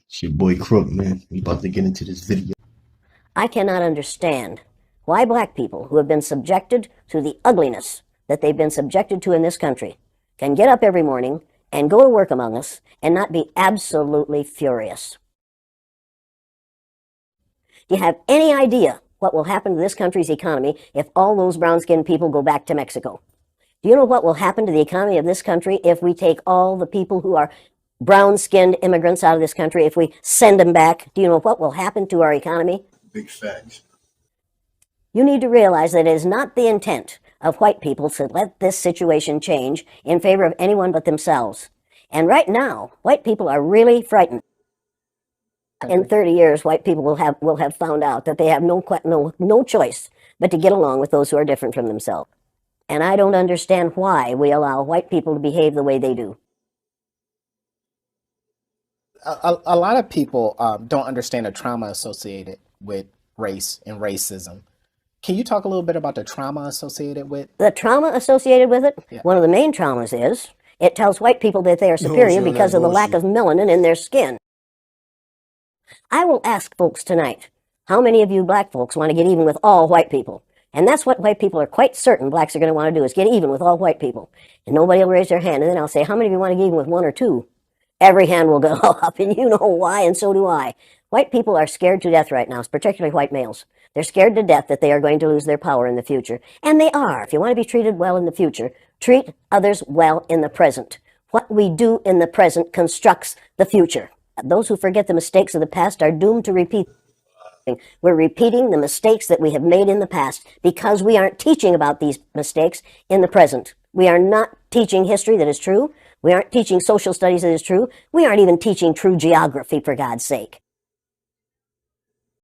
It's your boy Crook, man. We about to get into this video. I cannot understand why black people who have been subjected to the ugliness that they've been subjected to in this country can get up every morning and go to work among us and not be absolutely furious. Do you have any idea what will happen to this country's economy if all those brown-skinned people go back to Mexico? Do you know what will happen to the economy of this country if we take all the people who are brown-skinned immigrants out of this country, if we send them back? Do you know what will happen to our economy? Big facts. You need to realize that it is not the intent of white people to let this situation change in favor of anyone but themselves. And right now, white people are really frightened. In 30 years, white people will have found out that they have no choice but to get along with those who are different from themselves. And I don't understand why we allow white people to behave the way they do. A lot of people don't understand the trauma associated with race and racism. Can you talk a little bit about the trauma associated with? The trauma associated with it, Yeah. one of the main traumas is, it tells white people that they are superior because of the lack of melanin in their skin. I will ask folks tonight, how many of you black folks want to get even with all white people? And that's what white people are quite certain blacks are going to want to do, is get even with all white people. And nobody will raise their hand, and then I'll say, how many of you want to get even with one or two? Every hand will go up, and you know why, and so do I. White people are scared to death right now, particularly white males. They're scared to death that they are going to lose their power in the future. And they are. If you want to be treated well in the future, treat others well in the present. What we do in the present constructs the future. Those who forget the mistakes of the past are doomed to repeat. We're repeating the mistakes that we have made in the past because we aren't teaching about these mistakes in the present. We are not teaching history that is true. We aren't teaching social studies that is true. We aren't even teaching true geography, for God's sake.